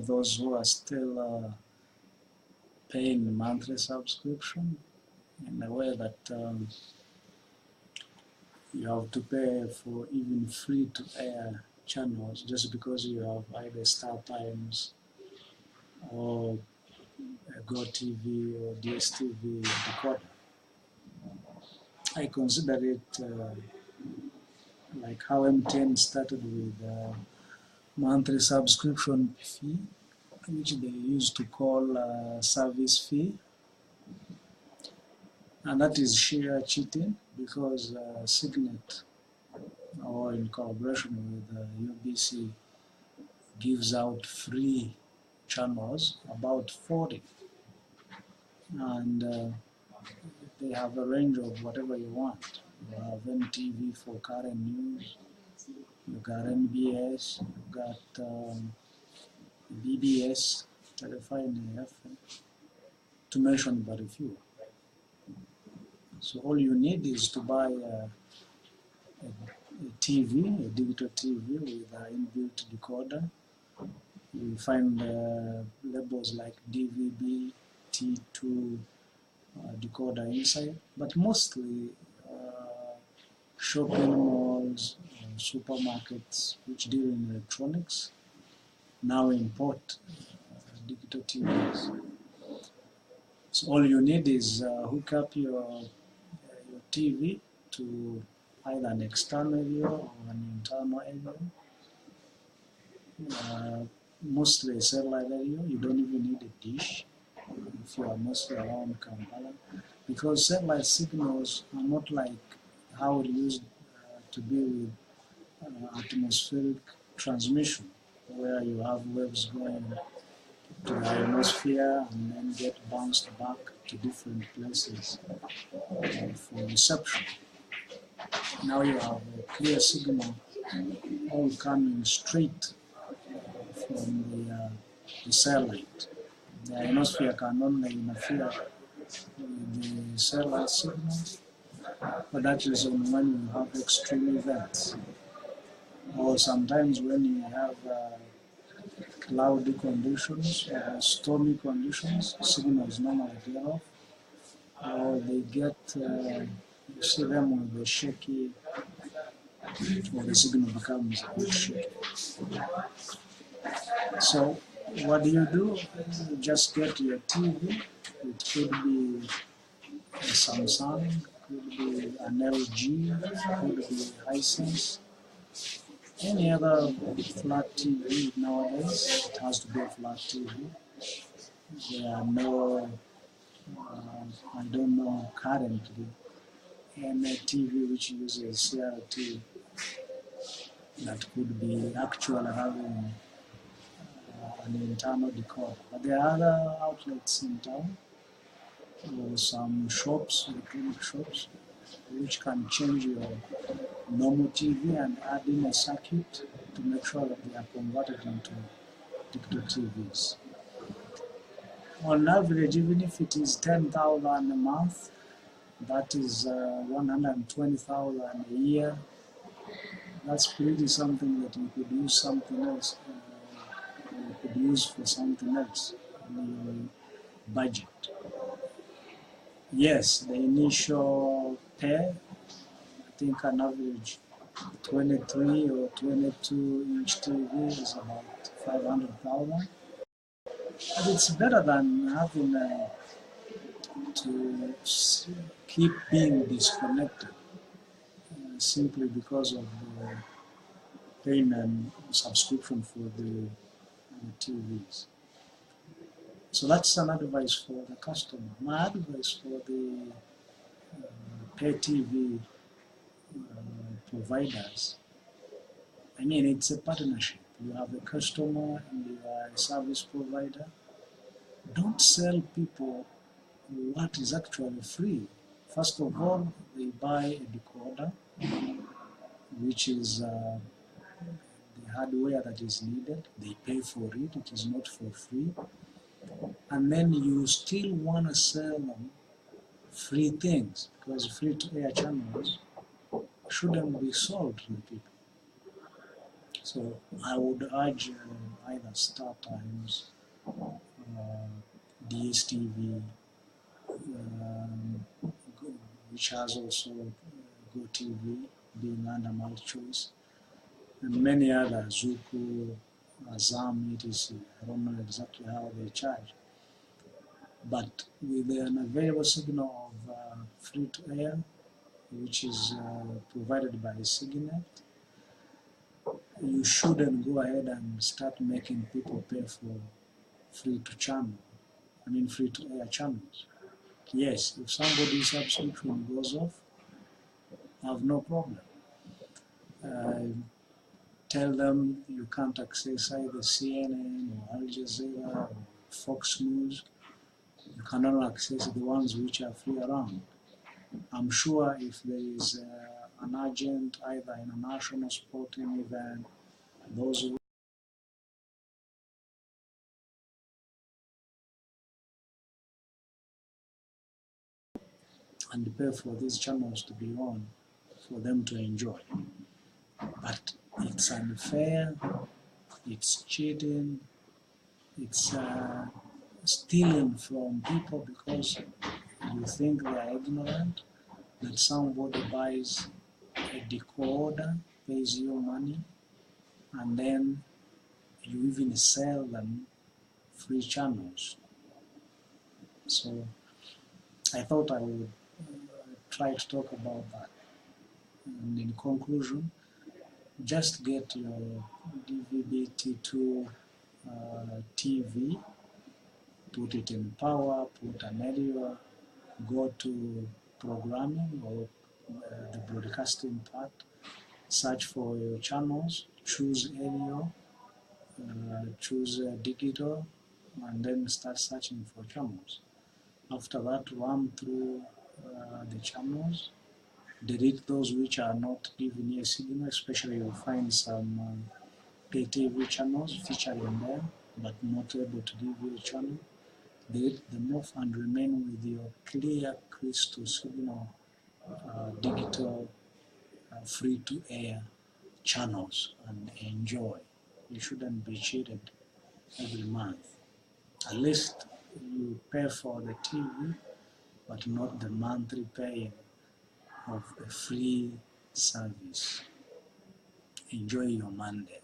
those who are still paying monthly subscription in a way that you have to pay for even free-to-air channels just because you have either StarTimes or a GoTV or DSTV decoder. I consider it like how MTN started with a monthly subscription fee, which they used to call service fee, and that is sheer cheating because Signet, or in collaboration with UBC, gives out free channels, about 40, and they have a range of whatever you want. You have MTV for current news, you got NBS, you got BBS, Telefine FM, to mention but a few. So all you need is to buy a TV, a digital TV with an inbuilt decoder. You find labels like DVB, T2 decoder inside, but mostly shopping malls, supermarkets which deal in electronics now import digital TVs. So all you need is hook up your TV to either an external AVIO or an internal AVIO. Mostly a satellite AVIO. You don't even need a dish if you are mostly around Kampala, because satellite signals are not like how it used to be with atmospheric transmission, where you have waves going to the ionosphere and then get bounced back to different places for reception. Now you have a clear signal all coming straight from the satellite. The ionosphere can only interfere with the satellite signal, but that is on when you have extreme events, or sometimes when you have cloudy conditions or stormy conditions, signals normally get off, or they get, you see them with the shaky, or the signal becomes a bit shaky. So what do? You just get your TV. It could be a Samsung, could be an LG, could be Hisense, any other flat TV nowadays. It has to be a flat TV. There are no, I don't know currently, any TV which uses CRT that could be actually having an internal decoder. But there are other outlets in town, or some shops, electronic shops, which can change your normal TV and add in a circuit to make sure that they are converted into digital TVs. On average, even if it is 10,000 a month, that is 120,000 a year. That's pretty something that you could use something else, you could use for something else in your budget. Yes, the initial pair, I think an average 23 or 22-inch TV is about 500,000. But it's better than having to keep being disconnected simply because of the paying and subscription for the TVs. So that's an advice for the customer. My advice for the pay TV providers, I mean, it's a partnership. You have a customer and you are a service provider. Don't sell people what is actually free. First of all, they buy a decoder, which is the hardware that is needed. They pay for it. It is not for free. And then you still want to sell them free things, because free-to-air channels shouldn't be sold to the people. So I would urge either Star Times, DSTV, um, which has also GoTV being under my choice, and many others, Zuku, Azam, etc. I don't know exactly how they charge. But with an available signal of free to air, which is provided by Signet, you shouldn't go ahead and start making people pay for free to air channels. Yes, if somebody's subscription goes off, I have no problem. Tell them you can't access either CNN or Al Jazeera or Fox News. You can only access the ones which are free around. I'm sure if there is an agent either in a national sporting event, those who and pay for these channels to be on for them to enjoy. But it's unfair, it's cheating, it's stealing from people because you think they are ignorant, that somebody buys a decoder, pays you money, and then you even sell them free channels. So I thought I would try to talk about that. And in conclusion, just get your DVB-T2 TV, put it in power, put an Helio, go to programming or the broadcasting part, search for your channels, choose Helio, choose digital, and then start searching for channels. After that, run through the channels, delete those which are not giving you a signal, especially you'll find some pay TV channels featuring there, but not able to give you a channel. Delete them off and remain with your clear crystal signal digital free-to-air channels and enjoy. You shouldn't be cheated every month. At least you pay for the TV, but not the monthly paying of a free service. Enjoy your Monday.